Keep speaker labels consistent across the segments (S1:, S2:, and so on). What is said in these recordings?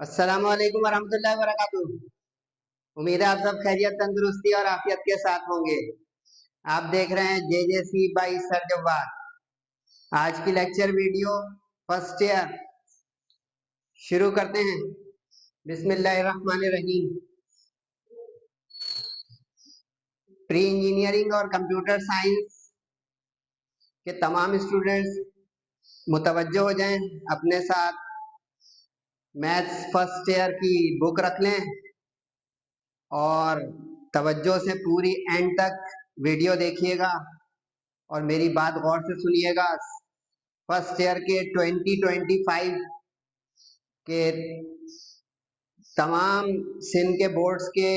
S1: अस्सलाम वालेकुम वरहमतुल्लाहि वबरकातुहू। उम्मीद है आप सब खैरियत तंदुरुस्ती और आफियत के साथ होंगे। आप देख रहे हैं जेजेसी बाई सर जवाद। आज की लेक्चर वीडियो फर्स्ट ईयर शुरू करते हैं। बिस्मिल्लाहिर्रहमानिर्रहीम। प्री इंजीनियरिंग और कंप्यूटर साइंस के तमाम स्टूडेंट्स मुतवज्जो हो जाएं, अपने साथ मैथ्स फर्स्ट ईयर की बुक रख लें और तवज्जो से पूरी एंड तक वीडियो देखिएगा और मेरी बात गौर से सुनिएगा। फर्स्ट ईयर के 2025 के तमाम सिंध के बोर्ड्स के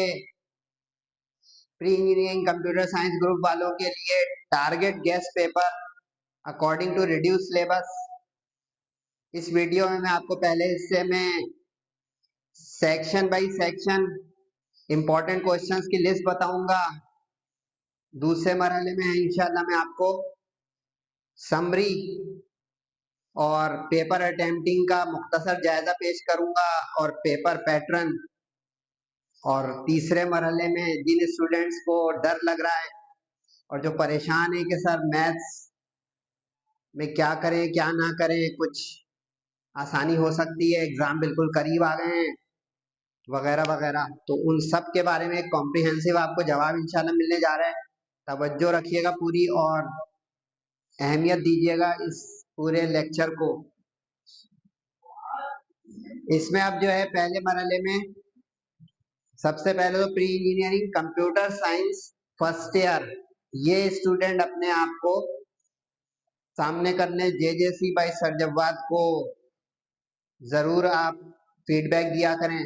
S1: pre engineering computer science group वालों के लिए target guess paper according to reduce syllabus. इस वीडियो में मैं आपको पहले हिस्से में section by section important questions की लिस्ट बताऊंगा। दूसरे मरहले में इंशाल्लाह मैं आपको समरी और पेपर अटेम्प्टिंग का मुख्तसर जायजा पेश करूंगा और पेपर पैटर्न। और तीसरे मरहले में जिन स्टूडेंट्स को डर लग रहा है और जो परेशान है कि सर मैथ्स में क्या करें क्या ना करें, कुछ आसानी हो सकती है, एग्जाम बिल्कुल करीब आ गए हैं वगैरह वगैरह, तो उन सब के बारे में एक कॉम्प्रिहेंसिव आपको जवाब इंशाल्लाह मिलने जा रहा है। तवज्जो रखिएगा पूरी और अहमियत दीजिएगा इस पूरे लेक्चर को। इसमें अब जो है पहले मरहले में सबसे पहले तो pre engineering computer science first year, ये स्टूडेंट अपने आप को सामने करने जेजेसी बाई सर जवाद को जरूर आप फीडबैक दिया करें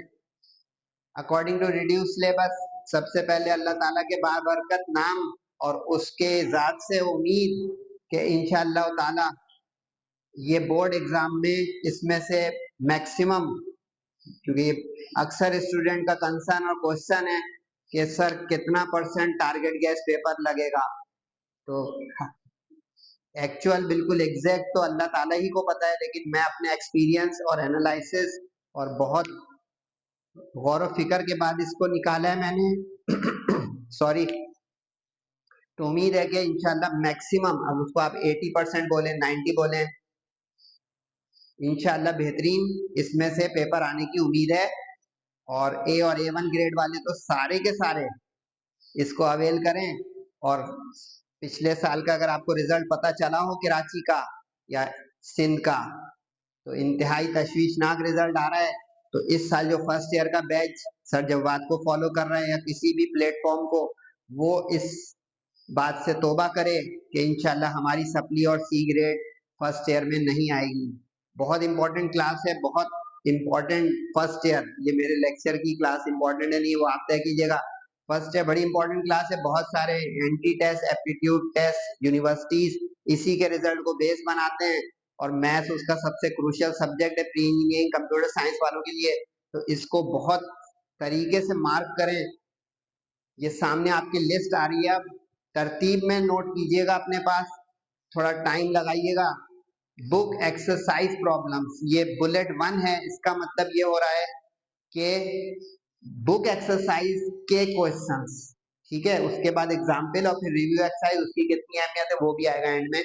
S1: अकॉर्डिंग टू रिड्यूस सिलेबस। सबसे पहले अल्लाह ताला के बाबरकत नाम और उसके ज़ात से उम्मीद कि इंशाअल्लाह ताला ये बोर्ड एग्जाम में इसमें से मैक्सिमम, क्योंकि अक्सर स्टूडेंट का कंसर्न और क्वेश्चन है कि सर कितना परसेंट टारगेट गैस पेपर लगेगा, तो एक्चुअल बिल्कुल एग्जैक्ट तो अल्लाह ताला ही को पता है, लेकिन मैं अपने एक्सपीरियंस और एनालिसिस और बहुत गौर फिक्र के बाद इसको निकाला है मैंने सॉरी। तो उम्मीद है कि इंशाल्लाह मैक्सिमम, अब उसको आप 80% बोले 90 बोले, इंशाल्लाह बेहतरीन इसमें से पेपर आने की उम्मीद है। और ए और A1 ग्रेड वाले तो सारे के सारे इसको अवेल करें। और पिछले साल का अगर आपको रिजल्ट पता चला हो कराची का या सिंध का, तो इंतहाई तशवीशनाक रिजल्ट आ रहा है। तो इस साल जो फर्स्ट ईयर का बैच सर जवाद को फॉलो कर रहे हैं या किसी भी प्लेटफॉर्म को, वो इस बात से तौबा करे कि इंशाल्लाह हमारी सप्ली और सी ग्रेड फर्स्ट ईयर में नहीं आएगी। बहुत इंपॉर्टेंट क्लास है, बहुत इंपॉर्टेंट फर्स्ट ईयर। ये मेरे लेक्चर की क्लास इंपॉर्टेंट है नहीं, वो आप तय कीजिएगा। फर्स्ट ईयर बड़ी इंपॉर्टेंट क्लास है, बहुत सारे entry test aptitude test universities इसी के रिजल्ट को बेस बनाते हैं और मैथ्स उसका सबसे क्रूशियल सब्जेक्ट है प्री इंजीनियरिंग कंप्यूटर साइंस वालों के लिए। तो इसको बहुत तरीके से मार्क करें। ये सामने आपकी लिस्ट आ रही है, अब तरतीब में नोट कीजिएगा अपने पास, थोड़ा टाइम लगाइएगा। बुक एक्सरसाइज प्रॉब्लम्स, ये बुलेट 1 है। इसका मतलब ये हो रहा है कि बुक एक्सरसाइज के क्वेश्चंस, ठीक है, उसके बाद एग्जाम्पल और फिर रिव्यू एक्सरसाइज, उसकी कितनी अहमियत है वो भी आएगा एंड में।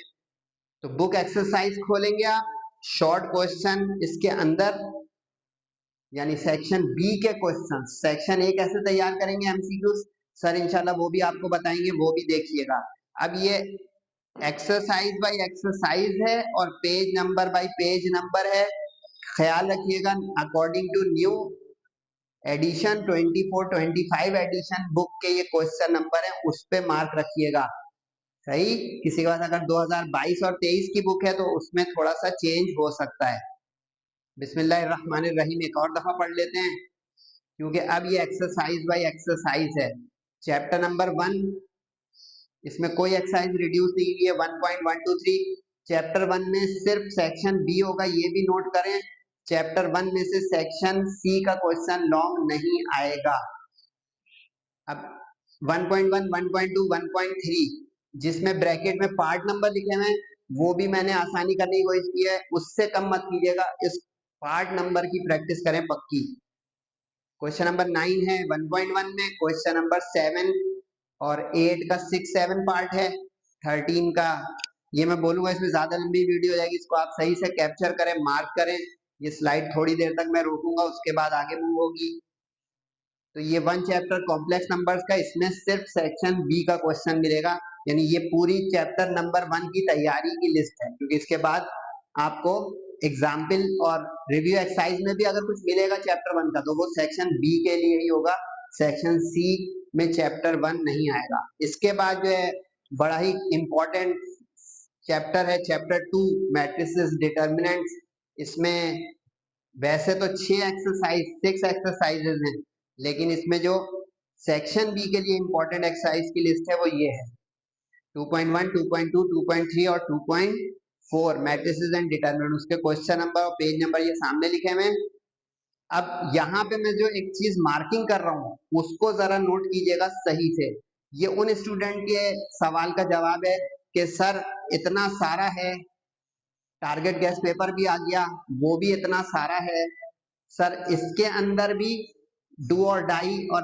S1: तो बुक एक्सरसाइज खोलेंगे आप, शॉर्ट क्वेश्चन इसके अंदर यानी सेक्शन बी के क्वेश्चन, सेक्शन ए कैसे तैयार करेंगे एमसीक्यूज सर इंशाल्लाह वो भी आपको बताएंगे, वो भी देखिएगा। अब ये एक्सरसाइज बाय एक्सरसाइज है और page number by page number है। ख्याल रखिएगा according to new edition 24-25 edition book के ये क्वेश्चन नंबर है, उस पे मार्क रखिएगा। सही, किसी के पास अगर 2022 और 23 की बुक है तो उसमें थोड़ा सा चेंज हो सकता है। बिस्मिल्लाहिर्रहमानिर्रहीम, एक और दफा पढ़ लेते हैं क्योंकि अब ये एक्सरसाइज बाय एक्सरसाइज है। चैप्टर नंबर 1, इसमें कोई एक्सरसाइज रिड्यूस नहीं हुई है। 1.123 चैप्टर 1 में सिर्फ सेक्शन बी होगा, ये भी नोट करें। चैप्टर 1 में से सेक्शन सी का क्वेश्चन लॉन्ग नहीं आएगा। अब 1.1, 1.2, 1.3 जिसमें ब्रैकेट में पार्ट नंबर लिखे हुए हैं वो भी मैंने आसानी करने की कोशिश की है, उससे कम मत कीजिएगा। इस पार्ट नंबर की प्रैक्टिस करें पक्की। क्वेश्चन नंबर 9 है 1.1 में, क्वेश्चन नंबर 7 और 8 का 6-7 पार्ट है, 13 का ये मैं बोलूंगा इसमें ज्यादा लंबी वीडियो हो जाएगी, इसको आप सही से कैप्चर करें, मार्क करें। ये स्लाइड थोड़ी देर तक मैं रोकूंगा, उसके बाद आगे मूव होगी। तो ये 1 चैप्टर कॉम्प्लेक्स नंबर्स का, इसमें सिर्फ सेक्शन बी का क्वेश्चन मिलेगा, यानी ये पूरी चैप्टर नंबर 1 की तैयारी की लिस्ट है, क्योंकि इसके बाद आपको एग्जाम्पल और रिव्यू एक्सरसाइज में भी अगर कुछ मिलेगा चैप्टर 1 का तो वो सेक्शन बी के लिए ही होगा, सेक्शन सी में चैप्टर 1 नहीं आएगा। इसके बाद जो है बड़ा ही इंपॉर्टेंट चैप्टर है चैप्टर 2 मैट्रिसेस डिटर्मिनेंट्स। इसमें वैसे तो 6 एक्सरसाइजेज हैं, लेकिन इसमें जो सेक्शन बी के लिए इंपॉर्टेंट एक्सरसाइज की लिस्ट है वो ये है 2.1, 2.2, 2.3 और 2.4 मैट्रिसेस एंड डिटरमिनेंट। उसके क्वेश्चन नंबर और पेज नंबर ये सामने लिखे हुए हैं। अब यहाँ पे मैं जो एक चीज मार्किंग कर रहा हूँ उसको जरा नोट कीजिएगा सही से। ये उन स्टूडेंट के सवाल का जवाब है कि सर इतना सारा है, टारगेट गैस पेपर भी आ गया, वो भी इतना सारा है, सर इसके अंदर भी डू और डाई और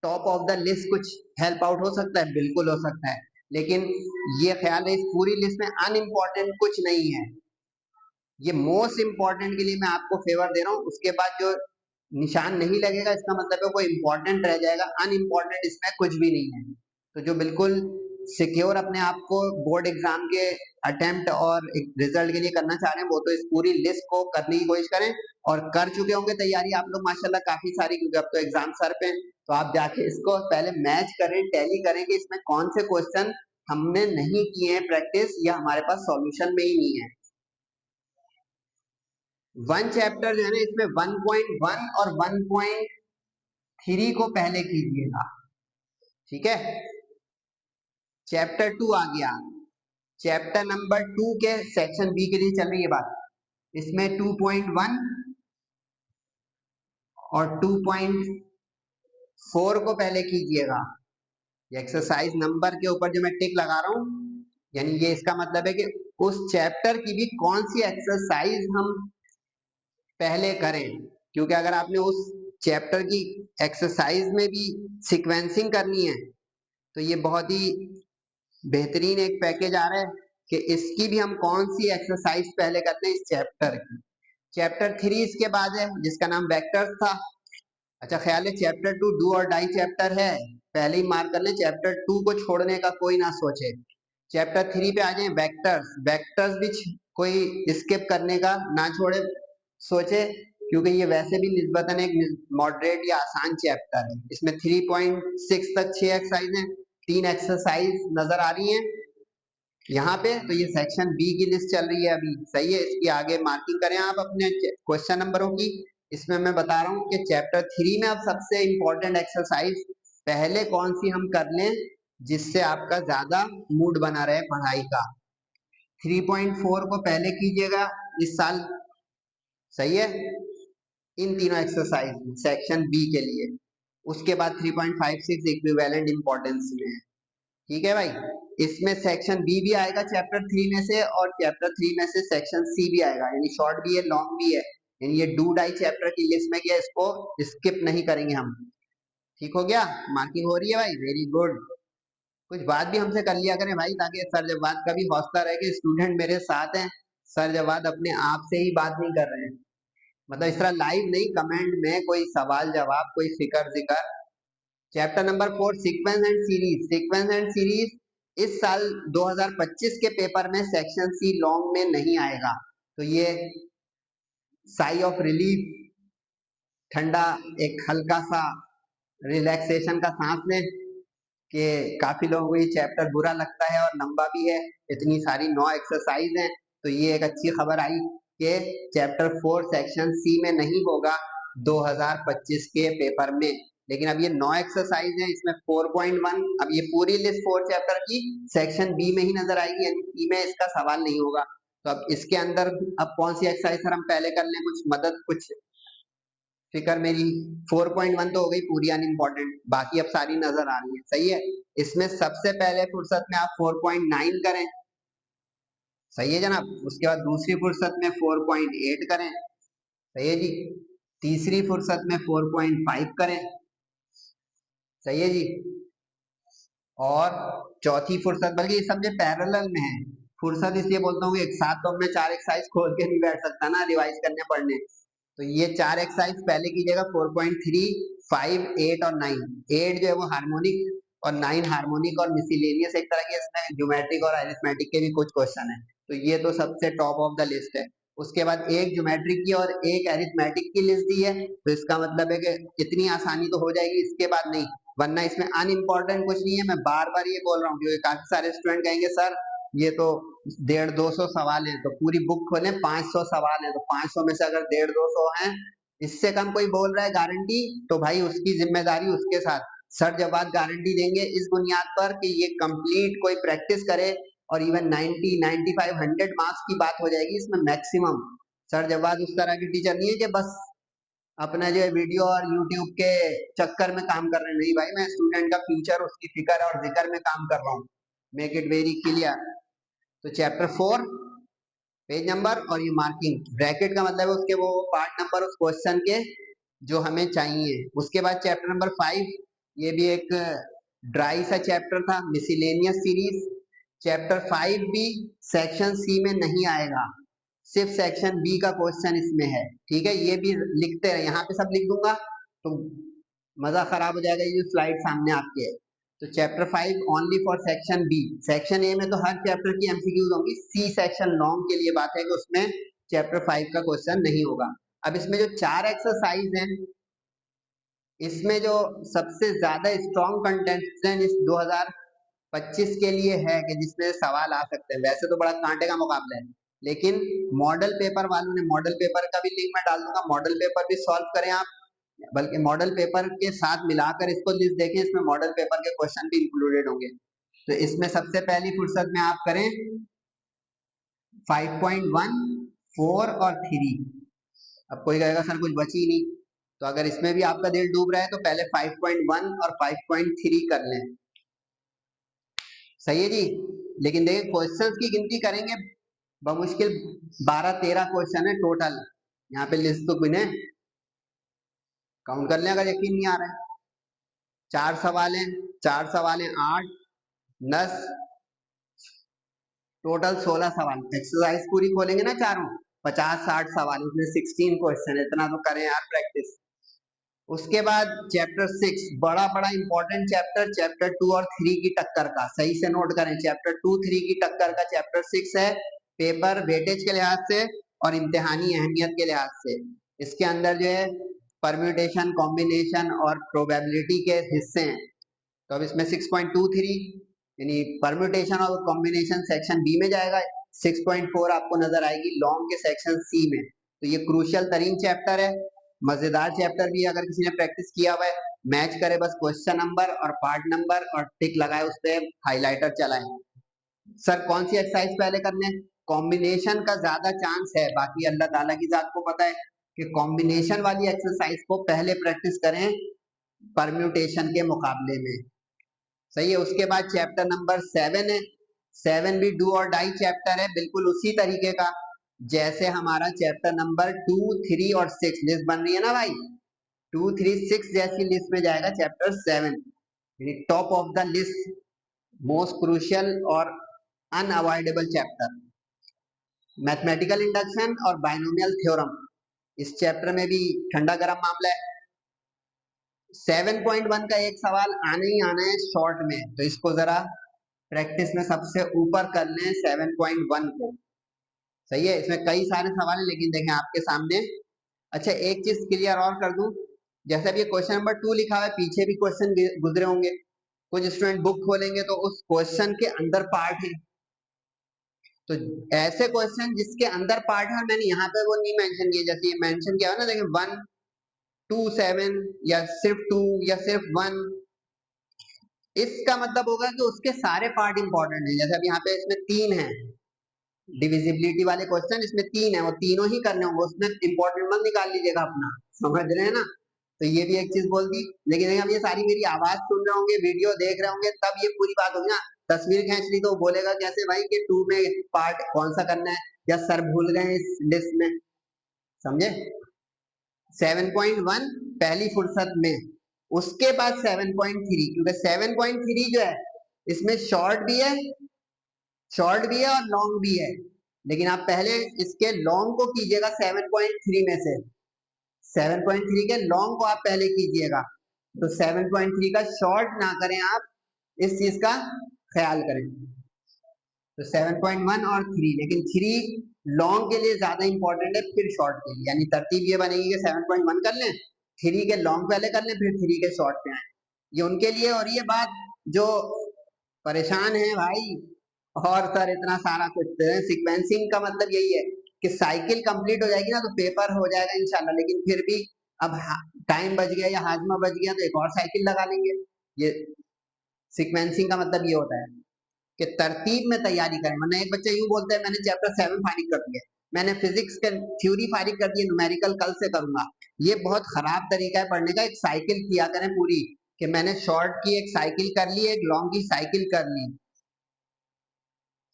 S1: टॉप ऑफ द लिस्ट कुछ हेल्प आउट हो सकता है, बिल्कुल हो सकता है, लेकिन ये ख्याल है इस पूरी लिस्ट में अनइम्पॉर्टेंट कुछ नहीं है। ये मोस्ट इंपॉर्टेंट के लिए मैं आपको फेवर दे रहा हूँ, उसके बाद जो निशान नहीं लगेगा इसका मतलब है वो इंपॉर्टेंट रह जाएगा, अनइम्पॉर्टेंट इसमें कुछ भी नहीं है। तो जो बिल्कुल सिक्योर अपने आप को बोर्ड एग्जाम के अटेम्प्ट और रिजल्ट के लिए करना चाह रहे हैं वो तो इस पूरी लिस्ट को करने की कोशिश करें, और कर चुके होंगे तैयारी आप लोग माशाल्लाह काफी सारी, क्योंकि अब तो एग्जाम सर पे, तो आप जाके इसको पहले मैच करें, टैली करें कि इसमें कौन से क्वेश्चन हमने नहीं किए हैं प्रैक्टिस या हमारे पास सॉल्यूशन में ही नहीं है। 1 चैप्टर जो है ना इसमें 1.1 और 1.3 को पहले कीजिएगा, ठीक है। चैप्टर 2 आ गया, चैप्टर नंबर 2 के सेक्शन बी के लिए चल रही है बात, इसमें 2.1 और 2.4 को पहले कीजिएगा। एक्सरसाइज नंबर के ऊपर जो मैं टिक लगा रहा हूं, यानी ये इसका मतलब है कि उस चैप्टर की भी कौन सी एक्सरसाइज हम पहले करें, क्योंकि अगर आपने उस चैप्टर की एक्सरसाइज में भी सीक्वेंसिंग करनी है तो ये बहुत ही बेहतरीन एक पैकेज आ रहा है कि इसकी भी हम कौन सी एक्सरसाइज पहले करते हैं इस चैप्टर की। चैप्टर 3 इसके बाद है जिसका नाम वेक्टर्स था। अच्छा ख्याल है चैप्टर 2 डू और डाई चैप्टर है, पहले ही मार्क कर ले, चैप्टर 2 को छोड़ने का कोई ना सोचे। चैप्टर 3 पे आ जाए वेक्टर्स, वेक्टर्स भी कोई स्किप करने का ना छोड़े सोचे, क्योंकि ये वैसे भी निस्बतन एक मॉडरेट या आसान चैप्टर है। इसमें 3.6 तक 6 एक्सरसाइज हैं, 3 एक्सरसाइज नजर आ रही हैं यहाँ पे, तो ये सेक्शन बी की लिस्ट चल रही है अभी, सही है। इसकी आगे मार्किंग करें आप अपने क्वेश्चन नंबरों की। इसमें मैं बता रहा हूँ कि चैप्टर 3 में अब सबसे इंपॉर्टेंट एक्सरसाइज पहले कौन सी हम कर लें जिससे आपका ज्यादा मूड बना रहे पढ़ाई का। 3.4 को पहले कीजिएगा इस साल, सही है, इन तीनों एक्सरसाइज सेक्शन बी के लिए। उसके बाद 3.56 इक्विवेलेंट इंपॉर्टेंस में है, ठीक है भाई। इसमें सेक्शन बी भी आएगा चैप्टर 3 में से, और चैप्टर 3 में से सेक्शन सी भी आएगा, यानी शॉर्ट भी है लॉन्ग भी है, यानी ये डू डाई चैप्टर की लिस्ट में किया, इसको स्किप नहीं करेंगे हम, ठीक हो गया। मार्किंग हो रही है भाई, वेरी गुड। कुछ बात भी हमसे कर लिया करें भाई, ताकि सर जवाब का भी हौसला रहे कि स्टूडेंट मेरे साथ हैं, सर जवाब अपने आप से ही बात नहीं कर रहे हैं, मतलब इस तरह लाइव नहीं, कमेंट में कोई सवाल जवाब, कोई फिकर जिक्र। Chapter number 4 sequence and series, sequence and series इस साल 2025 के पेपर में सेक्शन सी लॉन्ग में नहीं आएगा, तो ये साई ऑफ रिलीफ, ठंडा एक हल्का सा रिलैक्सेशन का सांस लें कि काफी लोगों को ये चैप्टर बुरा लगता है और लंबा भी है, इतनी सारी 9 एक्सरसाइज हैं, तो ये एक अच्छी खबर आई कि चैप्टर 4 सेक्शन सी में नहीं होगा 2025 के पेपर में। लेकिन अब ये 9 एक्सरसाइज है, इसमें 4.1, अब ये पूरी लिस्ट 4 चैप्टर की सेक्शन बी में ही नजर आएगी, यानी सी में इसका सवाल नहीं होगा। तो अब इसके अंदर अब कौन सी एक्सरसाइज सर हम पहले कर लें, कुछ मदद, कुछ फिकर मेरी। 4.1 तो हो गई पूरी अनइम्पोर्टेंट, बाकी अब सारी नजर आ रही है, सही है। इसमें सबसे पहले फुर्सत में आप 4.9 करें, सही है जनाब। उसके बाद दूसरी फुर्सत में 4.8 करें, सही है जी। तीसरी फुर्सत में 4.5 करें। सही है जी। और चौथी फुर्सत, बल्कि ये सब पैरेलल में है। फुर्सत इसलिए बोलता हूँ एक साथ तो मैं 4 एक्सरसाइज खोल के नहीं बैठ सकता ना रिवाइज करने पढ़ने। तो ये 4 एक्सरसाइज पहले कीजिएगा 4.3, 5, 8 और 9। 8 जो है वो हार्मोनिक और 9 हार्मोनिक और मिसिलेनियस एक तरह के, इसमें ज्योमेट्रिक और अरिथमेटिक के भी कुछ क्वेश्चन है। तो ये तो सबसे टॉप ऑफ द लिस्ट है। उसके बाद एक ज्योमेट्रिक की और एक अरिथमेटिक की लिस्ट दी है, तो इसका मतलब है कि इतनी आसानी तो हो जाएगी, इसके बाद नहीं। वरना इसमें अनइम्पोर्टेंट कुछ नहीं है। मैं बार बार ये बोल रहा हूँ क्योंकि काफी सारे स्टूडेंट कहेंगे सर ये तो 150-200 सवाल हैं, तो पूरी बुक खोलें 500 सवाल हैं, तो 500 में से अगर 150-200 हैं, इससे कम कोई बोल रहा है गारंटी, तो भाई उसकी जिम्मेदारी उसके साथ। सर जब बात गारंटी देंगे इस बुनियाद पर कि ये कंप्लीट कोई प्रैक्टिस करे, और इवन 90, 95, 100 मार्क्स की बात हो जाएगी इसमें मैक्सिमम। सर जब बात उस तरह की टीचर नहीं है कि बस अपना जो है वीडियो और यूट्यूब के चक्कर में काम कर रहे हैं। नहीं भाई, मैं स्टूडेंट का फ्यूचर, उसकी फिक्र और जिक्र में काम कर रहा हूँ। Make it very clear. तो चैप्टर 4 पेज नंबर और ये मार्किंग ब्रैकेट का मतलब है उसके वो पार्ट नंबर उस क्वेश्चन के जो हमें चाहिए। उसके बाद चैप्टर नंबर 5, ये भी एक ड्राई सा चैप्टर था, मिसिलेनियस सीरीज। चैप्टर 5 भी सेक्शन सी में नहीं आएगा, सिर्फ सेक्शन बी का क्वेश्चन इसमें है। ठीक है, ये भी लिखते रहे, यहाँ पे सब लिख दूंगा तो मजा खराब हो जाएगा। ये जो स्लाइड सामने आपके है, तो chapter 5 only for section B. Section A में तो हर चैप्टर की एमसीक्यूज होंगी, सी सेक्शन लॉन्ग के लिए बात है कि उसमें चैप्टर 5 का क्वेश्चन नहीं होगा। अब इसमें जो 4 एक्सरसाइज हैं, इसमें जो सबसे ज्यादा स्ट्रॉन्ग कंटेंट इस 2025 के लिए है कि जिसमें सवाल आ सकते हैं। वैसे तो बड़ा कांटे का मुकाबला है, लेकिन मॉडल पेपर वालों ने, मॉडल पेपर का भी लिंक मैं डाल दूंगा, मॉडल पेपर भी सॉल्व करें आप, बल्कि मॉडल पेपर के साथ मिलाकर इसको लिस्ट देखें, इसमें मॉडल पेपर के क्वेश्चन भी इंक्लूडेड होंगे। तो इसमें सबसे पहली फुर्सत में आप करें 5.1, 4 और 3। अब कोई कहेगा सर कुछ बची ही नहीं, तो अगर इसमें भी आपका दिल डूब रहा है तो पहले 5.1 और 5.3 कर लें। सही है जी। लेकिन देखिए क्वेश्चंस की गिनती करेंगे, बमुश्किल 12-13 क्वेश्चन है टोटल। यहाँ पे लिस्ट तो गिने, काउंट कर लें अगर यकीन नहीं आ रहा है। 4 सवाल हैं, 4 सवाल हैं 8, 10, टोटल 16 सवाल। एक्सरसाइज पूरी खोलेंगे ना चारों, 50-60 सवाल, उसमें 16 क्वेश्चन, इतना तो करें यार प्रैक्टिस। उसके बाद चैप्टर 6, बड़ा बड़ा इंपॉर्टेंट चैप्टर, चैप्टर 2 और 3 की टक्कर का, सही से नोट करें, चैप्टर 2, 3 की टक्कर का चैप्टर 6 है। पेपर वेटेज के लिहाज से और इम्तिहानी अहमियत के लिहाज से इसके अंदर जो है परम्यूटेशन, कॉम्बिनेशन और प्रोबेबिलिटी के हिस्से हैं। तो अब इसमें 6.23 यानी परम्यूटेशन और कॉम्बिनेशन सेक्शन बी में जाएगा। 6.4 आपको नजर आएगी लॉन्ग के सेक्शन सी में। तो ये क्रूशियल तरीन चैप्टर है, मजेदार चैप्टर भी है। अगर किसी ने प्रैक्टिस किया हुआ है, मैच करे बस क्वेश्चन नंबर और पार्ट नंबर और टिक लगाए, उस पर हाईलाइटर चलाए। सर कौन सी एक्सरसाइज पहले करने? कॉम्बिनेशन का ज्यादा चांस है, बाकी अल्लाह ताला की जात को पता है कि कॉम्बिनेशन वाली एक्सरसाइज को पहले प्रैक्टिस करें परम्यूटेशन के मुकाबले में। सही है। उसके बाद चैप्टर नंबर 7 है। 7 भी डू और डाई चैप्टर है, बिल्कुल उसी तरीके का जैसे हमारा चैप्टर नंबर 2, 3 और 6 लिस्ट बन रही है ना भाई। 2, 3, 6 जैसी लिस्ट में जाएगा chapter 7, top of the list, most crucial और अनअवॉइडेबल चैप्टर। मैथमेटिकल इंडक्शन और बाइनोमियल थ्योरम, इस चैप्टर में भी ठंडा गर्म मामला है। 7.1 का एक सवाल आने ही आना है शॉर्ट में, तो इसको जरा प्रैक्टिस में सबसे ऊपर कर लें 7.1 को। सही है, इसमें कई सारे सवाल हैं लेकिन देखें आपके सामने। अच्छा एक चीज क्लियर और कर दूं, जैसे अब ये क्वेश्चन नंबर 2 लिखा हुआ है, पीछे भी क्वेश्चन गुजरे होंगे। कुछ स्टूडेंट बुक खोलेंगे तो उस क्वेश्चन के अंदर पार्ट है, तो ऐसे क्वेश्चन जिसके अंदर पार्ट है, मैंने यहाँ पे वो नहीं मेंशन किया, जैसे ये मेंशन किया है ना, देखिए 1 2 7 या सिर्फ 2 या सिर्फ 1, इसका मतलब होगा कि उसके सारे पार्ट इंपॉर्टेंट हैं। जैसे अब यहाँ पे इसमें 3 है डिविजिबिलिटी वाले क्वेश्चन, इसमें 3 है, वो तीनों ही करने होंगे, उसमें इंपॉर्टेंट मत निकाल लीजिएगा अपना, समझ रहे हैं ना। तो ये भी एक चीज बोल दी। लेकिन अब ये सारी मेरी आवाज सुन रहे होंगे, वीडियो देख रहे होंगे, तब ये पूरी बात होगी ना। तस्वीर खींच ली तो बोलेगा कैसे भाई कि 2 में पार्ट कौन सा करना है, या सर भूल गए इस लिस्ट में, समझे। 7.1 पहली फुर्सत में, उसके बाद 7.3, क्योंकि 7.3 जो है इसमें शॉर्ट भी है और लॉन्ग भी है, लेकिन आप पहले इसके लॉन्ग को कीजिएगा 7.3 में से, 7.3 के लॉन्ग को आप पहले कीजिएगा, तो 7.3 का शॉर्ट ना करें आप, इस चीज का ख्याल करें। तो 7.1 और 3, लेकिन 3 लॉन्ग के लिए ज्यादा इंपॉर्टेंट है फिर शॉर्ट के लिए, यानी तरतीब ये बनेगी कि 7.1 कर लें, 3 के लॉन्ग पहले कर लें, फिर 3 के शॉर्ट पे आए। ये उनके लिए, और ये बात जो परेशान है भाई, और सर इतना सारा कुछ सीक्वेंसिंग का मतलब यही है कि साइकिल कंप्लीट हो जाएगी ना तो पेपर हो जाएगा इंशाल्लाह, लेकिन फिर भी अब टाइम बच गया या हाजमा बच गया तो एक और साइकिल लगा लेंगे। ये सीक्वेंसिंग का मतलब ये होता है कि तरतीब में तैयारी करें, वरना एक बच्चा यूं बोलता है मैंने चैप्टर 7 फारिग कर दिया, मैंने फिजिक्स के थ्योरी फारिग कर दी, न्यूमेरिकल कल से करूंगा। ये बहुत खराब तरीका है पढ़ने का। एक साइकिल किया करें पूरी, कि मैंने शॉर्ट की एक साइकिल कर ली, एक लॉन्ग की साइकिल कर ली।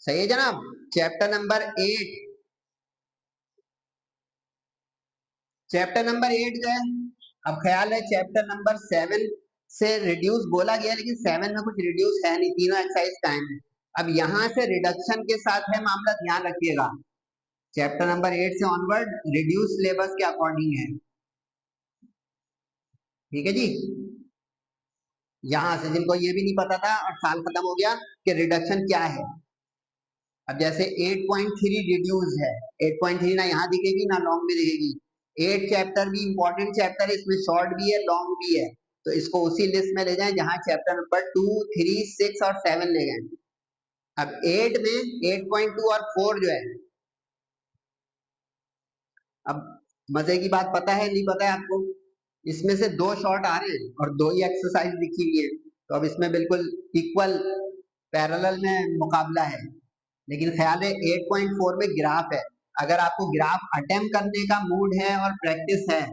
S1: सही है जनाब। चैप्टर नंबर 8, चैप्टर नंबर 8 जो है, अब ख्याल है चैप्टर नंबर 7 से रिड्यूस बोला गया, लेकिन 7 में कुछ रिड्यूस है नहीं, तीनों एक्सरसाइज टाइम है। अब यहाँ से रिडक्शन के साथ है मामला, ध्यान रखिएगा। चैप्टर नंबर 8 से ऑनवर्ड रिड्यूस सिलेबस के अकॉर्डिंग है, ठीक है जी। यहां से जिनको ये भी नहीं पता था और साल खत्म हो गया कि रिडक्शन क्या है। अब जैसे 8.3 रिड्यूस है, 8.3 ना यहाँ दिखेगी ना लॉन्ग में दिखेगी। 8 चैप्टर भी इंपॉर्टेंट चैप्टर है, इसमें शॉर्ट भी है लॉन्ग भी है, तो इसको उसी लिस्ट में ले जाएं जहां चैप्टर नंबर 2, 3, 6 और 7 ले गए। अब 8 में 8.2 और 4 जो है, अब मजे की बात पता है नहीं पता है आपको, इसमें से 2 शॉर्ट आ रहे हैं और 2 ही एक्सरसाइज लिखी हुई है, तो अब इसमें बिल्कुल इक्वल पैरेलल में मुकाबला है। लेकिन ख्याल है 8.4 में ग्राफ है, अगर आपको ग्राफ अटेम्प्ट करने का मूड है और प्रैक्टिस है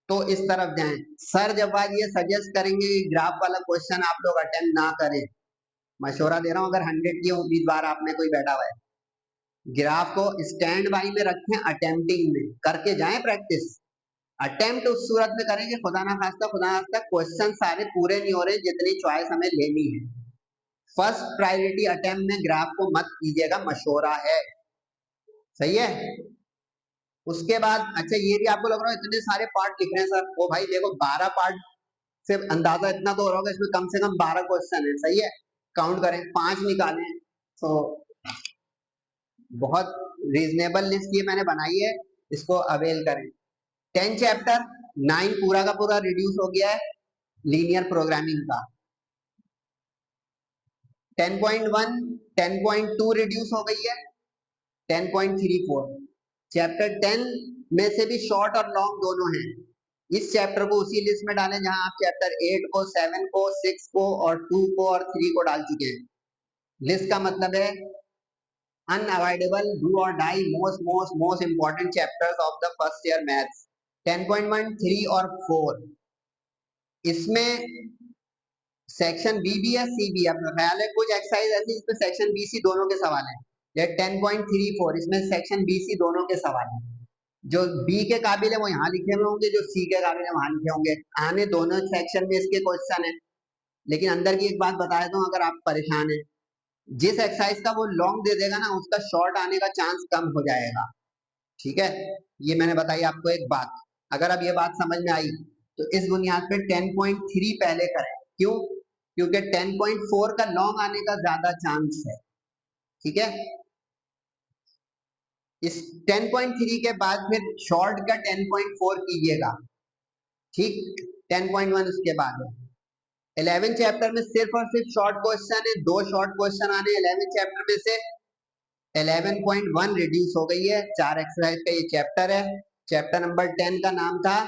S1: तो इस तरफ जाएं। सर जब आज ये सजेस्ट करेंगे कि ग्राफ वाला क्वेश्चन आप लोग अटेम्प्ट ना करें, मशवरा दे रहा हूं, अगर 100 की उम्मीदवार आप में कोई बैठा हुआ है, ग्राफ को स्टैंड बाई में रखें, अटेम्प्टिंग में करके जाएं प्रैक्टिस। अटेम्प्ट उस सूरत में करेंगे खुदा ना खास्ता क्वेश्चन सारे पूरे नहीं हो रहे जितनी चॉइस हमें लेनी है। फर्स्ट प्रायोरिटी अटेम्प्ट में ग्राफ को मत कीजिएगा, मशवरा है, सही है। उसके बाद अच्छा ये भी आपको लग रहा है इतने सारे पार्ट लिख रहे हैं सर, ओ भाई देखो 12 पार्ट से अंदाजा इतना तो हो रहा होगा, इसमें कम से कम 12 क्वेश्चन है, सही है। काउंट करें 5 निकालें तो बहुत रीजनेबल लिस्ट ये मैंने बनाई है, इसको अवेल करें। 10 चैप्टर 9 पूरा का पूरा रिड्यूस हो गया है लीनियर प्रोग्रामिंग का। 10.1 10.2 रिड्यूस हो गई है, 10.34। चैप्टर 10 में से भी शॉर्ट और लॉन्ग दोनों हैं, इस चैप्टर को उसी लिस्ट में डालें जहां आप चैप्टर 8 को, 7 को, 6 को और 2 को और 3 को डाल चुके हैं। लिस्ट का मतलब है अनअवॉइडेबल, डू और die, most important chapters of the first year maths. 10.1 3 और 4 इसमें सेक्शन बी भी है सी भी है, अपना ख्याल है कुछ एक्सरसाइज ऐसी जिसमें सेक्शन बी सी दोनों के सवाल हैं। ये 10.34 इसमें सेक्शन बी सी दोनों के सवाल हैं, जो बी के काबिल है वो यहाँ लिखे हुए होंगे, जो सी के काबिल है वहां लिखे होंगे, आने दोनों सेक्शन में इसके क्वेश्चन है। लेकिन अंदर की एक बात बता देता हूँ, अगर आप परेशान है, जिस एक्सरसाइज का वो लॉन्ग दे देगा ना उसका शॉर्ट आने का चांस कम हो जाएगा, ठीक है। ये मैंने बताई आपको एक बात, अगर अब ये बात समझ में आई तो इस बुनियाद पे 10.3 पहले करें, क्यों? क्योंकि 10.4 का लॉन्ग आने का ज्यादा चांस है, ठीक है। इस 10.3 के बाद फिर शॉर्ट का 10.4 कीजिएगा, ठीक। 10.1 उसके बाद है। 11 चैप्टर में सिर्फ और सिर्फ शॉर्ट क्वेश्चन है, 2 शॉर्ट क्वेश्चन आने 11 चैप्टर में से। 11.1 रिड्यूस हो गई है, 4 एक्सरसाइज का ये चैप्टर है। चैप्टर नंबर 10 का नाम था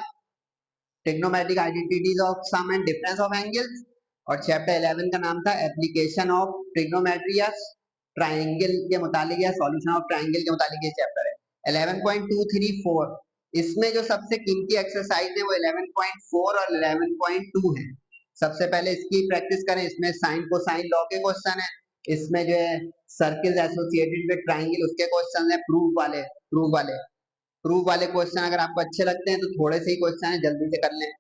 S1: trigonometric identities of sum and difference of angles, और चैप्टर 11 का नाम था एप्लीकेशन ऑफ ट्रिग्नोमेट्री या ट्राइंगल के मुतालिक या सॉल्यूशन ऑफ ट्राइंगल के मुतालिक ये चैप्टर है। 11.234 इसमें जो सबसे कीमती एक्सरसाइज है वो 11.4 और 11.2 है। सबसे पहले इसकी प्रैक्टिस करें, इसमें साइन कोसाइन लॉ के क्वेश्चन है, इसमें जो है सर्किल एसोसिएटेड विद ट्राइंगल उसके क्वेश्चन है, प्रूफ वाले प्रूफ वाले क्वेश्चन अगर आपको अच्छे लगते हैं तो थोड़े से ही क्वेश्चन है, जल्दी से कर लें।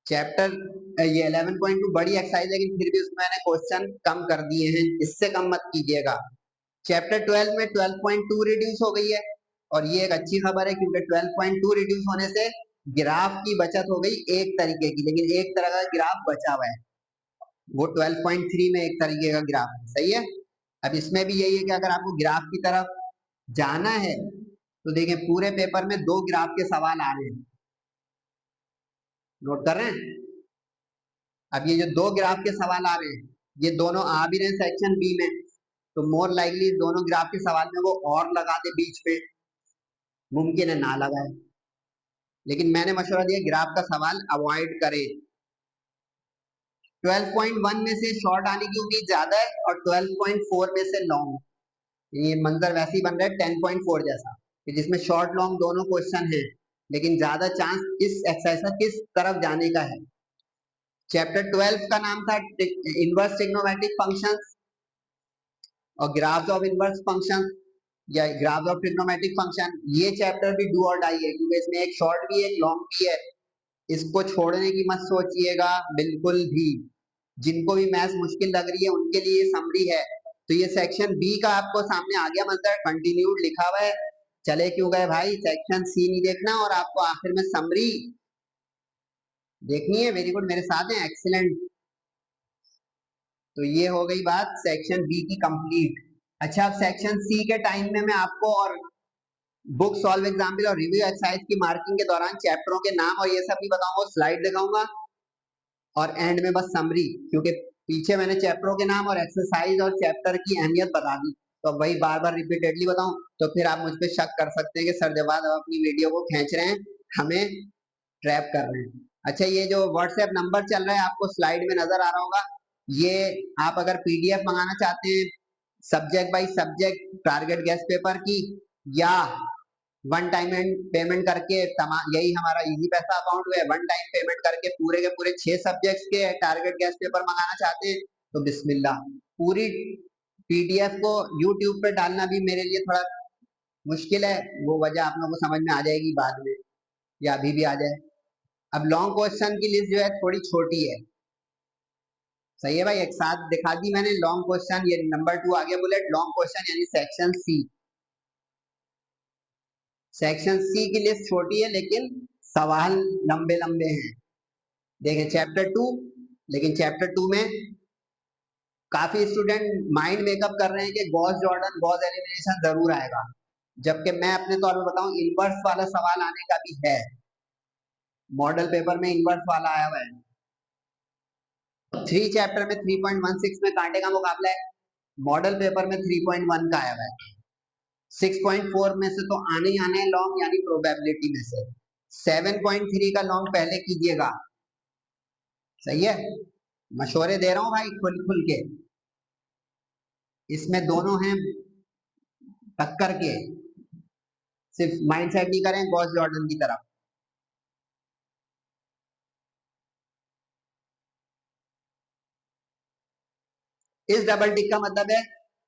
S1: चैप्टर ये 11.2 बड़ी एक्सरसाइज, लेकिन फिर भी उसमें मैंने क्वेश्चन कम कर दिए हैं, इससे कम मत कीजिएगा। चैप्टर 12 में 12.2 रिड्यूस हो गई है, और ये एक अच्छी खबर है क्योंकि 12.2 रिड्यूस होने से ग्राफ की बचत हो गई एक तरीके की, लेकिन एक तरह का ग्राफ बचा हुआ है, वो 12.3 में एक तरीके का ग्राफ है। सही है। अब इसमें भी यही है कि अगर आपको ग्राफ की तरफ जाना है तो देखिए पूरे पेपर में 2 ग्राफ के सवाल आ रहे हैं, नोट कर रहे हैं। अब ये जो 2 ग्राफ के सवाल आ रहे हैं, ये दोनों आ भी रहे हैं सेक्शन बी में, तो मोर लाइकली दोनों ग्राफ के सवाल में वो और लगा दे बीच पे, मुमकिन है ना लगाए, लेकिन मैंने मशवरा दिया ग्राफ का सवाल अवॉइड करें। 12.1 में से शॉर्ट आने की उम्मीद ज्यादा है, और 12.4 में से लॉन्ग। ये मंजर वैसे ही बन रहा है 10.4 जैसा, कि जिसमें शॉर्ट लॉन्ग दोनों क्वेश्चन है, लेकिन ज्यादा चांस इस एक्सरसाइज का किस तरफ जाने का है। चैप्टर 12 का नाम था इनवर्स ट्रिग्नोमेट्रिक फंक्शंस और ग्राफ्स ऑफ इनवर्स फंक्शन या ग्राफ्स ऑफ ट्रिग्नोमेट्रिक फंक्शन। ये चैप्टर भी डू और डाई है, क्योंकि इसमें एक शॉर्ट भी है एक लॉन्ग भी है, इसको छोड़ने की मत सोचिएगा बिल्कुल भी। जिनको भी मैथ्स मुश्किल लग रही है उनके लिए समरी है। तो ये सेक्शन बी का आपको सामने आ गया, मतलब कंटिन्यूड लिखा हुआ है। चले क्यों गए भाई, सेक्शन सी नहीं देखना और आपको आखिर में समरी देखनी है। वेरी गुड, मेरे साथ हैं, एक्सीलेंट। तो ये हो गई बात सेक्शन बी की कंप्लीट। अच्छा, अब सेक्शन सी के टाइम में मैं आपको और बुक सॉल्व एग्जाम्पल और रिव्यू एक्सरसाइज की मार्किंग के दौरान चैप्टरों के नाम और ये सब भी बताऊंगा, स्लाइड दिखाऊंगा, और एंड में बस समरी, क्योंकि पीछे मैंने चैप्टरों के नाम और एक्सरसाइज और चैप्टर की अहमियत बता दी, तो वही बार बार रिपीटेडली बताऊं तो फिर आप मुझ पर शक कर सकते हैं कि सर जवाब अपनी वीडियो को खींच रहे हैं, हमें ट्रैप कर रहे हैं। अच्छा, ये जो व्हाट्सएप नंबर चल रहा है आपको स्लाइड में नजर आ रहा होगा, ये आप अगर पीडीएफ मंगाना चाहते हैं subject by subject target guess paper की, या वन टाइम पेमेंट करके, यही हमारा इजी पैसा अकाउंट है, वन टाइम पेमेंट करके पूरे के पूरे 6 सब्जेक्ट्स के टारगेट गेस्ट पेपर मंगाना चाहते हैं तो बिस्मिल्लाह। पूरी पीडीएफ को यूट्यूब पे डालना भी मेरे लिए थोड़ा मुश्किल है, वो वजह आप लोगों को समझ में आ जाएगी बाद में, या अभी भी आ जाए। अब लॉन्ग क्वेश्चन की लिस्ट जो है थोड़ी छोटी है। सही है भाई, एक साथ दिखा दी मैंने लॉन्ग क्वेश्चन, ये नंबर 2 आगे बुलेट लॉन्ग क्वेश्चन यानी सेक्शन सी। सेक्शन सी की लिस्ट छोटी है लेकिन सवाल लंबे लंबे हैं। देखें चैप्टर 2, लेकिन चैप्टर 2 में काफी स्टूडेंट माइंड मेकअप कर रहे हैं कि गॉस जॉर्डन गॉस एलिमिनेशन जरूर आएगा, जबकि मैं अपने तौर पर बताऊं इनवर्स वाला सवाल आने का भी है, मॉडल पेपर में इनवर्स वाला आया हुआ है। 3 चैप्टर में 3.16 में कांटे का मुकाबला है, मॉडल पेपर में 3.1 का आया हुआ है। 6.4 में से तो आने ही आने हैं लॉन्ग, यानी प्रोबेबिलिटी में से 7.3 का लॉन्ग पहले कीजिएगा। सही है, मशवरे दे रहा हूं भाई खुल खुल के, इसमें दोनों हैं टक्कर के, सिर्फ माइंड सेट नहीं करें गॉस जॉर्डन की तरफ। इस डबल टिक का मतलब है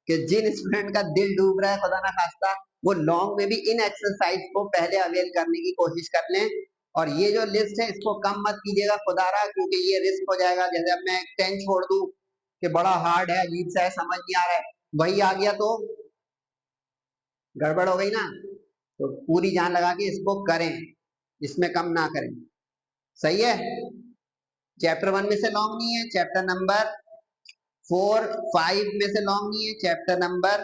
S1: कि जिन स्टूडेंट का दिल डूब रहा है खुदा ना खास्ता, वो लॉन्ग में भी इन एक्सरसाइज को पहले अवेल करने की कोशिश कर लें। और ये जो लिस्ट है इसको कम मत कीजिएगा खुदारा, क्योंकि ये रिस्क हो जाएगा। जैसे अब मैं 10 छोड़ दूं कि बड़ा हार्ड है, अजीब सा है, समझ नहीं आ रहा है, वही आ गया तो गड़बड़ हो गई ना। तो पूरी जान लगा के इसको करें, इसमें कम ना करें। सही है। चैप्टर 1 में से लॉन्ग नहीं है, चैप्टर नंबर 4 5 में से लॉन्ग नहीं है, चैप्टर नंबर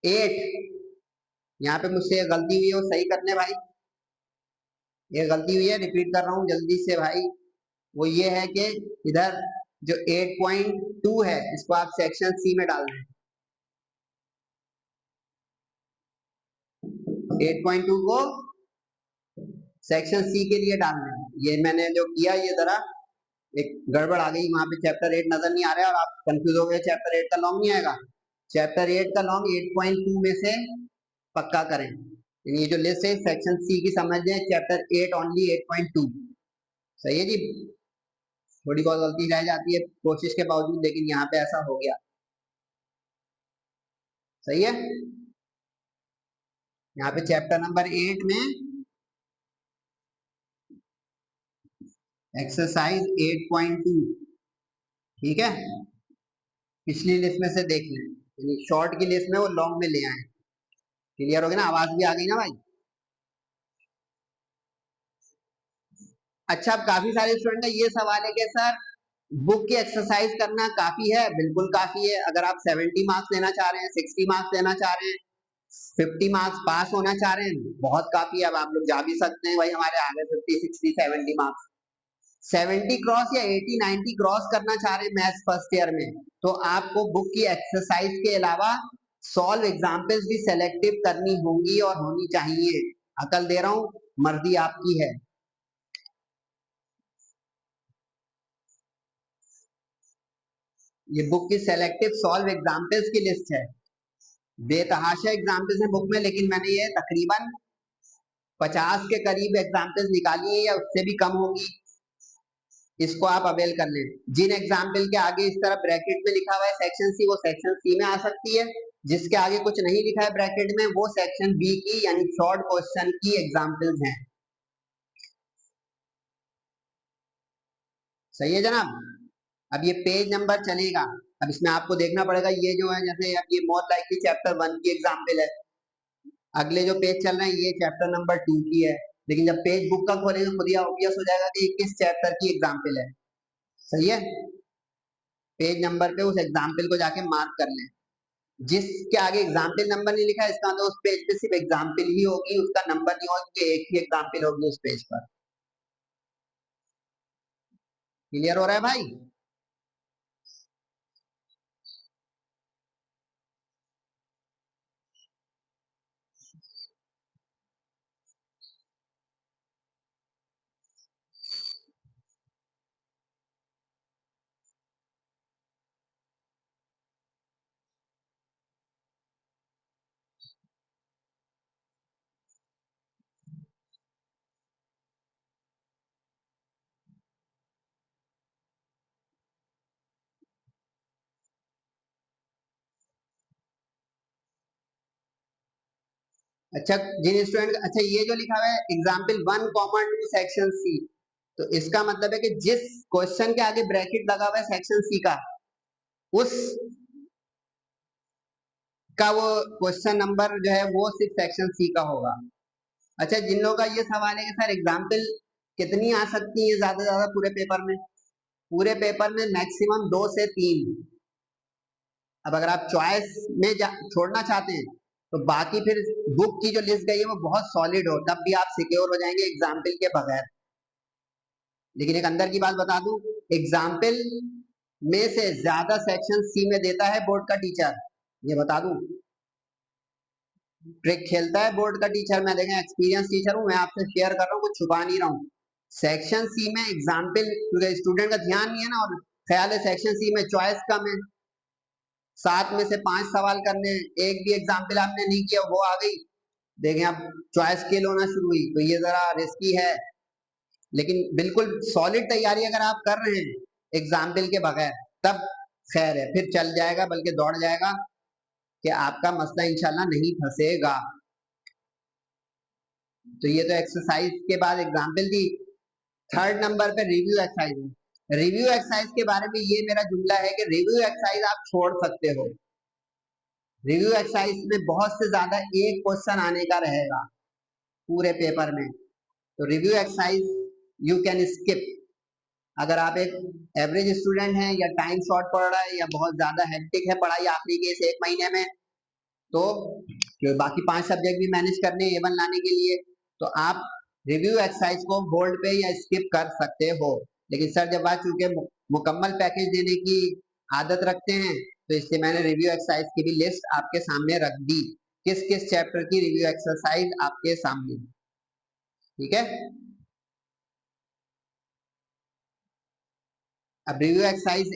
S1: 8, यहाँ पे मुझसे गलती हुई है वो सही करने भाई, ये गलती हुई है, रिपीट कर रहा हूँ जल्दी से भाई। वो ये है कि इधर जो 8.2 है इसको आप सेक्शन सी में डाल दें, 8.2 को सेक्शन सी के लिए डालना है। ये मैंने जो किया, ये जरा एक गड़बड़ आ गई, वहां पे चैप्टर 8 नजर नहीं आ रहा है और आप कंफ्यूज हो गए, चैप्टर 8 का लॉन्ग नहीं आएगा। चैप्टर 8 का लॉन्ग 8.2 में से पक्का करें। ये जो लिस्ट है सेक्शन सी की समझ लें, चैप्टर 8 ओनली 8.2। सही है जी, थोड़ी बहुत गलती रह जाती है कोशिश के बावजूद, लेकिन यहाँ पे ऐसा हो गया। सही है। यहाँ पे चैप्टर नंबर 8 में एक्सरसाइज 8.2, ठीक है। पिछली लिस्ट में से देख लें, यानी शॉर्ट की लिस्ट में वो लॉन्ग में ले आए। क्लियर हो गया ना, आवाज भी आ गई ना भाई। अच्छा, अब काफी सारे स्टूडेंट का ये सवाल है कि सर बुक की एक्सरसाइज करना काफी है। बिल्कुल काफी है। अगर आप 70 मार्क्स लेना चाह रहे हैं, 60 मार्क्स लेना चाह रहे हैं, 50 मार्क्स पास होना चाह रहे हैं, बहुत काफी है। अब आप लोग जा भी सकते हैं भाई हमारे आगे 50, 60, 70 मार्क्स। 70 क्रॉस या 80, 90 क्रॉस करना चाह रहे हैं मैथ्स फर्स्ट ईयर में, तो आपको बुक की एक्सरसाइज के अलावा सॉल्व एग्जाम्पल्स भी सेलेक्टिव करनी होंगी और होनी चाहिए। अकल दे रहा हूं, मर्जी आपकी है। ये बुक की सेलेक्टिव सॉल्व एग्जाम्पल्स की लिस्ट है। बेतहाशा एग्जाम्पल्स है बुक में, लेकिन मैंने ये तकरीबन 50 के करीब एग्जाम्पल्स निकाली है या उससे भी कम होगी। इसको आप अवेल कर लें। जिन एग्जाम्पल के आगे इस तरह ब्रैकेट में लिखा हुआ है सेक्शन सी, वो सेक्शन सी में आ सकती है। जिसके आगे कुछ नहीं लिखा है ब्रैकेट में, वो सेक्शन बी की यानी शॉर्ट क्वेश्चन की एग्जाम्पल्स हैं। सही है जनाब। अब ये पेज नंबर चलेगा। अब इसमें आपको देखना पड़ेगा, ये जो है जैसे अब ये मोर लाइकली चैप्टर 1 की एग्जाम्पल है। अगले जो पेज चल रहे हैं ये चैप्टर नंबर 2 की है। लेकिन जब पेज बुक का खोलेंगे खुद ही ऑब्वियस हो जाएगा कि किस चैप्टर की एग्जाम्पल है। सही है। पेज नंबर पे उस एग्जाम्पल को जाके मार्क कर लें। जिसके आगे एग्जाम्पल नंबर नहीं लिखा है, इसका मतलब उस पेज पे सिर्फ एग्जाम्पल ही होगी, उसका नंबर नहीं होगा, क्योंकि एक ही एग्जाम्पल होगी उस पेज पर। क्लियर हो रहा है भाई। अच्छा, जिन स्टूडेंट, अच्छा ये जो लिखा हुआ है एग्जाम्पल 1, 2 सेक्शन सी, तो इसका मतलब है कि जिस क्वेश्चन के आगे ब्रैकेट लगा हुआ है सेक्शन सी का, उस का वो क्वेश्चन नंबर जो है वो सिर्फ सेक्शन सी का होगा। अच्छा, जिन लोगों का ये सवाल है कि सर एग्जाम्पल कितनी आ सकती है ज्यादा से ज्यादा पूरे पेपर में, पूरे पेपर में मैक्सिमम 2 से 3। अब अगर आप चॉइस में छोड़ना चाहते हैं तो बाकी फिर बुक की जो लिस्ट गई है वो बहुत सॉलिड हो, तब भी आप सिक्योर हो जाएंगे एग्जाम्पल के बगैर। लेकिन एक अंदर की बात बता दूं, एग्जाम्पल में से ज्यादा सेक्शन सी में देता है बोर्ड का टीचर, ये बता दूं। ट्रिक खेलता है बोर्ड का टीचर। मैं देखें एक्सपीरियंस टीचर हूँ, मैं आपसे शेयर कर रहा हूँ, कुछ छुपा नहीं रहा हूँ। सेक्शन सी में एग्जाम्पल, स्टूडेंट का ध्यान नहीं है ना, और ख्याल है सेक्शन सी में चॉइस कम है, 7 में से 5 सवाल करने, एक भी एग्जाम्पल आपने नहीं किया वो आ गई, देखें अब चॉइस स्केल होना शुरू हुई, तो ये जरा रिस्की है। लेकिन बिल्कुल सॉलिड तैयारी अगर आप कर रहे हैं एग्जाम्पल के बगैर, तब खैर है, फिर चल जाएगा, बल्कि दौड़ जाएगा कि आपका मसला इंशाल्लाह नहीं फंसेगा। तो ये तो एक्सरसाइज के बाद एग्जाम्पल दी। थर्ड नंबर पे रिव्यू एक्सरसाइज है। रिव्यू एक्सरसाइज के बारे में ये मेरा जुमला है कि रिव्यू एक्सरसाइज आप छोड़ सकते हो। रिव्यू एक्सरसाइज में बहुत से ज्यादा एक क्वेश्चन आने का रहेगा पूरे पेपर में, तो review exercise you can skip. अगर आप एक एवरेज स्टूडेंट हैं या टाइम शॉर्ट पड़ रहा है या बहुत ज्यादा हेक्टिक है पढ़ाई आखिरी के इस 1 महीने में, तो जो बाकी 5 सब्जेक्ट भी मैनेज करने A1 लाने के लिए, तो आप रिव्यू एक्सरसाइज को होल्ड पे या स्किप कर सकते हो। लेकिन सर जब बात चूंकि मुकम्मल पैकेज देने की आदत रखते हैं, तो इसलिए मैंने रिव्यू एक्सरसाइज की भी लिस्ट आपके सामने रख दी। किस किस चैप्टर की रिव्यू एक्सरसाइज आपके सामने, ठीक है। अब रिव्यू एक्सरसाइज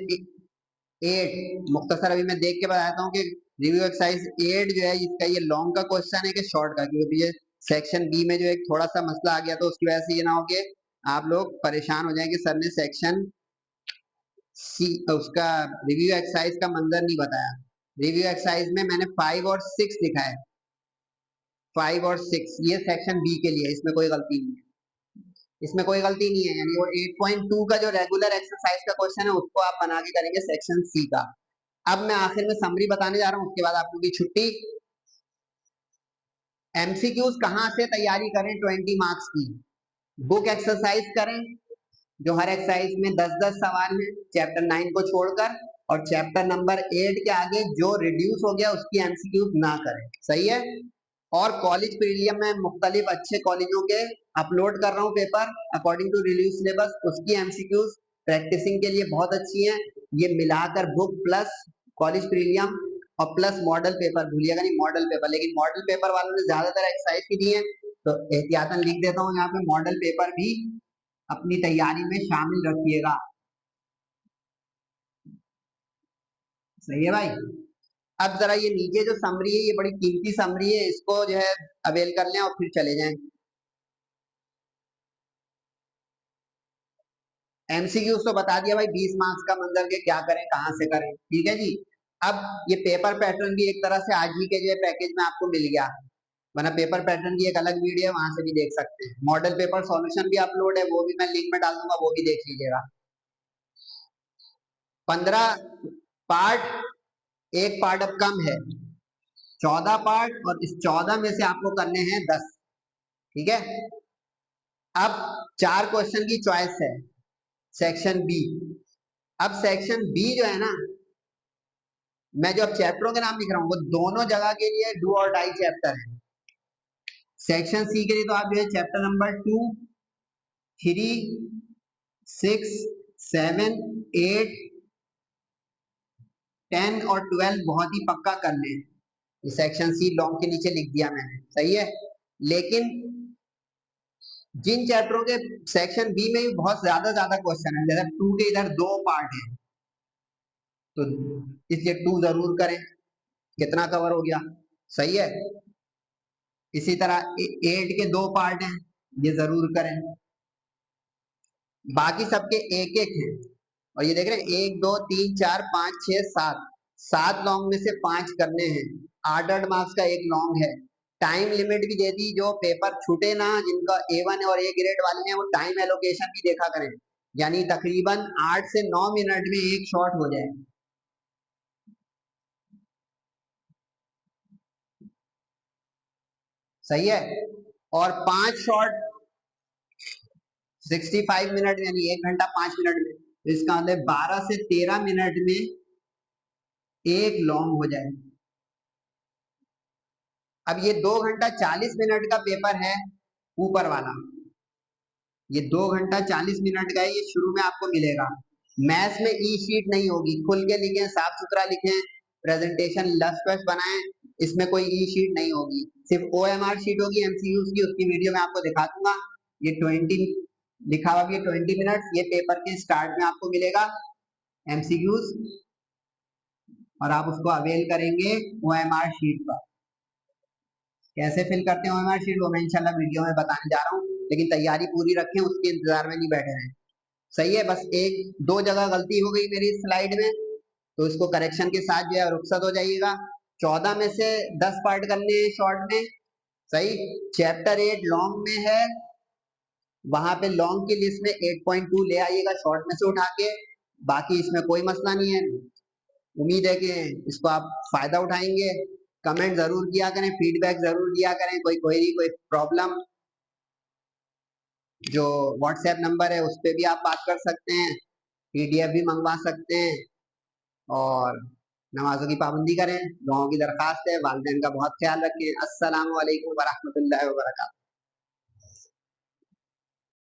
S1: 8 मुख्तसर अभी मैं देख के बताता हूँ कि रिव्यू एक्सरसाइज 8 जो है इसका ये लॉन्ग का क्वेश्चन है कि शॉर्ट का, क्योंकि ये सेक्शन बी में जो एक थोड़ा सा मसला आ गया, तो उसकी वजह से ये ना हो कि आप लोग परेशान हो जाएंगे सर ने सेक्शन सी उसका रिव्यू एक्सरसाइज का मंजर नहीं बताया। रिव्यू एक्सरसाइज में मैंने 5 और 6 लिखा है। 5 और 6 ये सेक्शन बी के लिए, इसमें कोई गलती नहीं है, इसमें कोई गलती नहीं है। यानी वो 8.2 का जो रेगुलर एक्सरसाइज का क्वेश्चन है उसको आप बना के करेंगे सेक्शन सी का। अब मैं आखिर में समरी बताने जा रहा हूँ, उसके बाद आप लोगों की छुट्टी। एमसीक्यूज कहाँ से तैयारी करें 20 मार्क्स की? बुक एक्सरसाइज करें, जो हर एक्सरसाइज में 10-10 सवाल है चैप्टर 9 को छोड़कर, और चैप्टर नंबर 8 के आगे जो रिड्यूस हो गया उसकी एमसीक्यूज ना करें, सही है। और कॉलेज प्रीलियम में मुख्तलिफ अच्छे कॉलेजों के अपलोड कर रहा हूँ paper according to release syllabus, उसकी एमसीक्यूज प्रैक्टिसिंग के लिए बहुत अच्छी है। ये मिलाकर बुक प्लस कॉलेज प्रीलियम और प्लस मॉडल पेपर, भूलिएगा नहीं मॉडल पेपर, लेकिन मॉडल पेपर वालों ने ज्यादातर एक्सरसाइज की दी है, तो एहतियातन लिख देता हूँ यहाँ पे मॉडल पेपर भी अपनी तैयारी में शामिल रखिएगा, सही है भाई। अब जरा ये नीचे जो समरी है ये बड़ी कीमती समरी है, इसको जो है अवेल कर लें और फिर चले जाएं। एमसीक्यूज तो बता दिया भाई 20 मार्क्स का, मंजर के क्या करें कहाँ से करें, ठीक है जी। अब ये पेपर पैटर्न भी एक तरह से आज ही के जो है पैकेज में आपको मिल गया, वरना पेपर पैटर्न की एक अलग वीडियो है, वहां से भी देख सकते हैं। मॉडल पेपर सॉल्यूशन भी अपलोड है, वो भी मैं लिंक में डाल दूंगा, वो भी देख लीजिएगा। 15 पार्ट, एक पार्ट अब कम है, 14 पार्ट, और इस 14 में से आपको करने हैं 10, ठीक है। अब 4 क्वेश्चन की चॉइस है सेक्शन बी। अब सेक्शन बी जो है ना, मैं जो अब चैप्टरों के नाम लिख रहा हूँ वो दोनों जगह के लिए डू और डाई चैप्टर है। सेक्शन सी के लिए तो आप जो है चैप्टर नंबर 2, 3, 6, 7, 8, 10 और 12 बहुत ही पक्का कर लें। सेक्शन सी लॉन्ग के नीचे लिख दिया मैंने, सही है। लेकिन जिन चैप्टरों के सेक्शन बी में भी बहुत ज्यादा ज्यादा क्वेश्चन है, जैसे 2 के इधर 2 पार्ट है, तो इसलिए 2 जरूर करें, कितना कवर हो गया, सही है। इसी तरह 8 के 2 पार्ट हैं, ये जरूर करें। बाकी सबके एक एक हैं, और ये देख रहे हैं 1 2 3 4 5 6 7, 7 लॉन्ग में से 5 करने हैं। 8-8 मार्क्स का एक लॉन्ग है। टाइम लिमिट भी दे दी, जो पेपर छूटे ना, जिनका A1 और A ग्रेड वाले हैं वो टाइम एलोकेशन भी देखा करें, यानी तकरीबन 8 से 9 मिनट में एक शॉट हो जाए, सही है। और 5 शॉट 65 मिनट, यानी 1 घंटा 5 मिनट में, तो इसका मतलब 12 से 13 मिनट में एक लॉन्ग हो जाए। अब ये 2 घंटा 40 मिनट का पेपर है ऊपर वाला, ये 2 घंटा 40 मिनट का है, ये शुरू में आपको मिलेगा। मैथ्स में ई शीट नहीं होगी, खुल के लिखें, साफ सुथरा लिखें, प्रेजेंटेशन लश वश बनाएं, इसमें कोई ई शीट नहीं होगी, सिर्फ OMR शीट होगी एमसीक्यूज की, उसकी वीडियो मैं आपको दिखा दूंगा। ये 20 लिखा हुआ भी 20 मिनट, ये पेपर के स्टार्ट में आपको मिलेगा एमसीक्यूज, और आप उसको अवेल करेंगे OMR शीट पर। कैसे फिल करते हैं OMR शीट वो मैं इंशाल्लाह वीडियो में बताने जा रहा हूँ, लेकिन तैयारी पूरी रखें, उसके इंतजार में नहीं बैठे रहें, सही है। बस 1-2 जगह गलती हो गई मेरी स्लाइड में, तो इसको करेक्शन के साथ जो है रुखसत हो जाइएगा। 14 में से 10 पार्ट करने हैं शॉर्ट में, सही। चैप्टर 8 लॉन्ग में है, वहां पे लॉन्ग की लिस्ट में 8.2 ले आइएगा शॉर्ट में से उठा के, बाकी इसमें कोई मसला नहीं है। उम्मीद है कि इसको आप फायदा उठाएंगे। कमेंट जरूर किया करें, फीडबैक जरूर दिया करें, कोई क्वेरी कोई प्रॉब्लम, जो व्हाट्सएप नंबर है उस पर भी आप बात कर सकते हैं, PDF भी मंगवा सकते हैं। और नमाजों की पाबंदी करें, दुआओं की दरखास्त है, वालिदैन का बहुत ख्याल रखें। अस्सलाम वालेकुम वरहमतुल्लाहि वबरकातुहू।